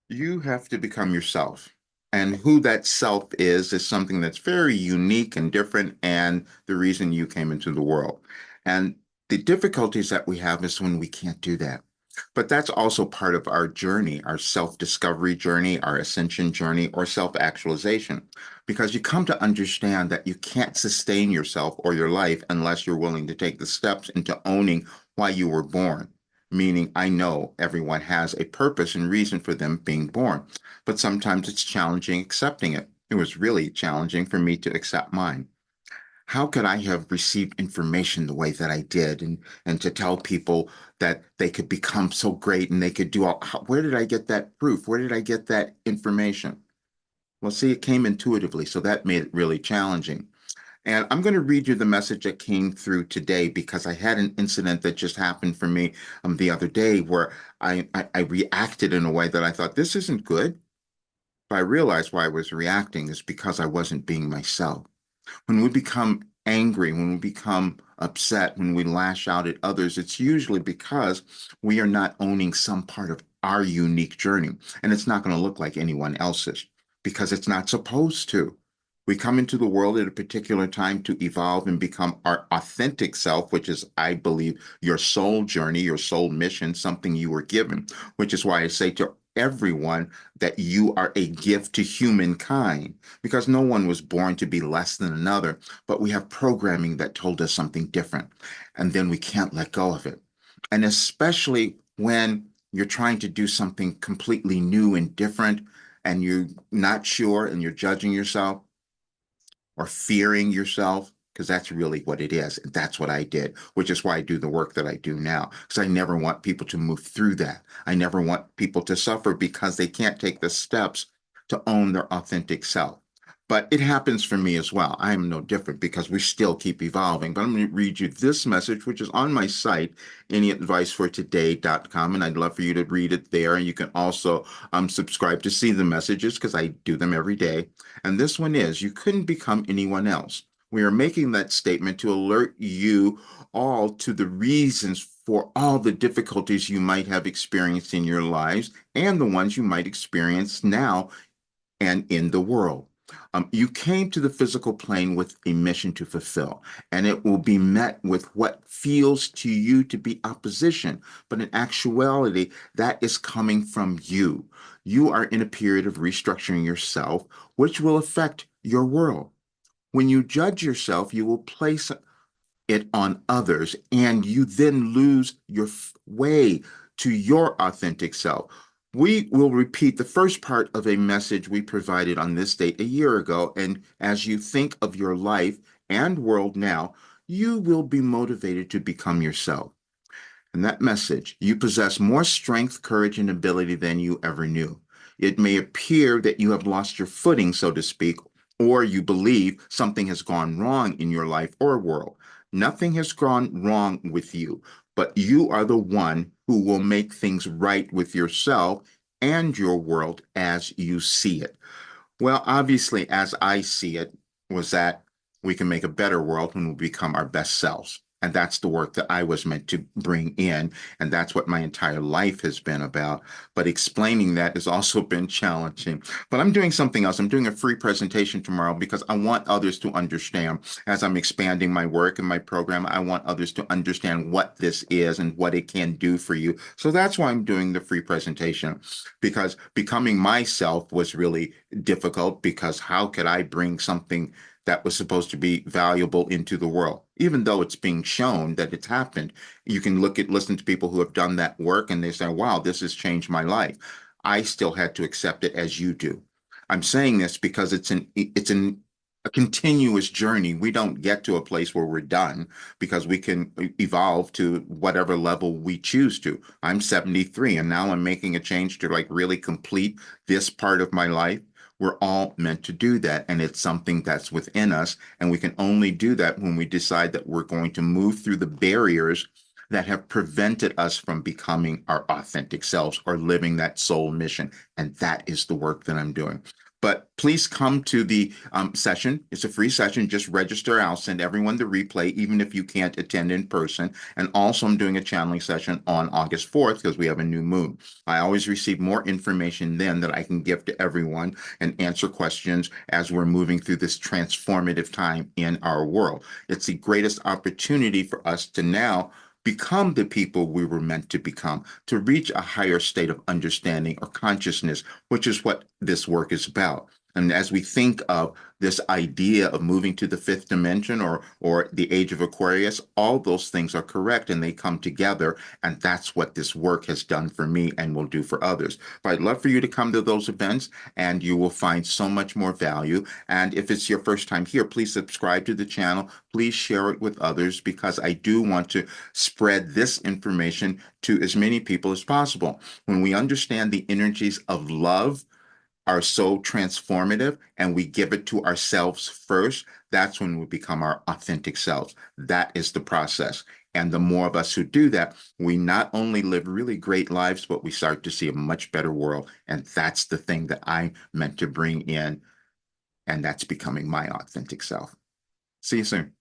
You have to become yourself. And who that self is something that's very unique and different, and the reason you came into the world. And the difficulties that we have is when we can't do that. But that's also part of our journey, our self-discovery journey, our ascension journey, or self-actualization. Because you come to understand that you can't sustain yourself or your life unless you're willing to take the steps into owning why you were born. Meaning, I know everyone has a purpose and reason for them being born, but sometimes it's challenging accepting it. It was really challenging for me to accept mine. How could I have received information the way that I did, and to tell people that they could become so great and they could do all, where did I get that proof? Where did I get that information? Well, see, it came intuitively, so that made it really challenging. And I'm going to read you the message that came through today because I had an incident that just happened for me the other day where I reacted in a way that I thought, this isn't good. But I realized why I was reacting is because I wasn't being myself. When we become angry, when we become upset, when we lash out at others, it's usually because we are not owning some part of our unique journey. And it's not going to look like anyone else's because it's not supposed to. We come into the world at a particular time to evolve and become our authentic self, which is, I believe, your soul journey, your soul mission, something you were given, which is why I say to everyone that you are a gift to humankind because no one was born to be less than another, but we have programming that told us something different. And then we can't let go of it. And especially when you're trying to do something completely new and different and you're not sure and you're judging yourself or fearing yourself, because that's really what it is. And that's what I did, which is why I do the work that I do now, because I never want people to move through that. I never want people to suffer because they can't take the steps to own their authentic self. But it happens for me as well. I am no different because we still keep evolving. But I'm going to read you this message, which is on my site, anyadvicefortoday.com. And I'd love for you to read it there. And you can also subscribe to see the messages because I do them every day. And this one is, you couldn't become anyone else. We are making that statement to alert you all to the reasons for all the difficulties you might have experienced in your lives and the ones you might experience now and in the world. You came to the physical plane with a mission to fulfill, and it will be met with what feels to you to be opposition. But in actuality, that is coming from you. You are in a period of restructuring yourself, which will affect your world. When you judge yourself, you will place it on others, and you then lose your way to your authentic self. We will repeat the first part of a message we provided on this date a year ago. And as you think of your life and world now, you will be motivated to become yourself. And that message, you possess more strength, courage, and ability than you ever knew. It may appear that you have lost your footing, so to speak, or you believe something has gone wrong in your life or world. Nothing has gone wrong with you, but you are the one who will make things right with yourself and your world as you see it. Well, obviously, as I see it, was that we can make a better world when we become our best selves. And that's the work that I was meant to bring in. And that's what my entire life has been about. But explaining that has also been challenging. But I'm doing something else. I'm doing a free presentation tomorrow because I want others to understand. As I'm expanding my work and my program, I want others to understand what this is and what it can do for you. So that's why I'm doing the free presentation, because becoming myself was really difficult because how could I bring something that was supposed to be valuable into the world? Even though it's being shown that it's happened, you can listen to people who have done that work and they say, wow, this has changed my life. I still had to accept it as you do. I'm saying this because it's a continuous journey. We don't get to a place where we're done because we can evolve to whatever level we choose to. I'm 73 and now I'm making a change to like really complete this part of my life. We're all meant to do that. And it's something that's within us. And we can only do that when we decide that we're going to move through the barriers that have prevented us from becoming our authentic selves or living that soul mission. And that is the work that I'm doing. But please come to the session. It's a free session. Just register. I'll send everyone the replay, even if you can't attend in person. And also, I'm doing a channeling session on August 4th because we have a new moon. I always receive more information then that I can give to everyone and answer questions as we're moving through this transformative time in our world. It's the greatest opportunity for us to now become the people we were meant to become, to reach a higher state of understanding or consciousness, which is what this work is about. And as we think of this idea of moving to the fifth dimension or the age of Aquarius, all those things are correct and they come together. And that's what this work has done for me and will do for others. But I'd love for you to come to those events and you will find so much more value. And if it's your first time here, please subscribe to the channel. Please share it with others because I do want to spread this information to as many people as possible. When we understand the energies of love are so transformative and we give it to ourselves first, that's when we become our authentic selves. That is the process. And the more of us who do that, we not only live really great lives, but we start to see a much better world. And that's the thing that I'm meant to bring in. And that's becoming my authentic self. See you soon.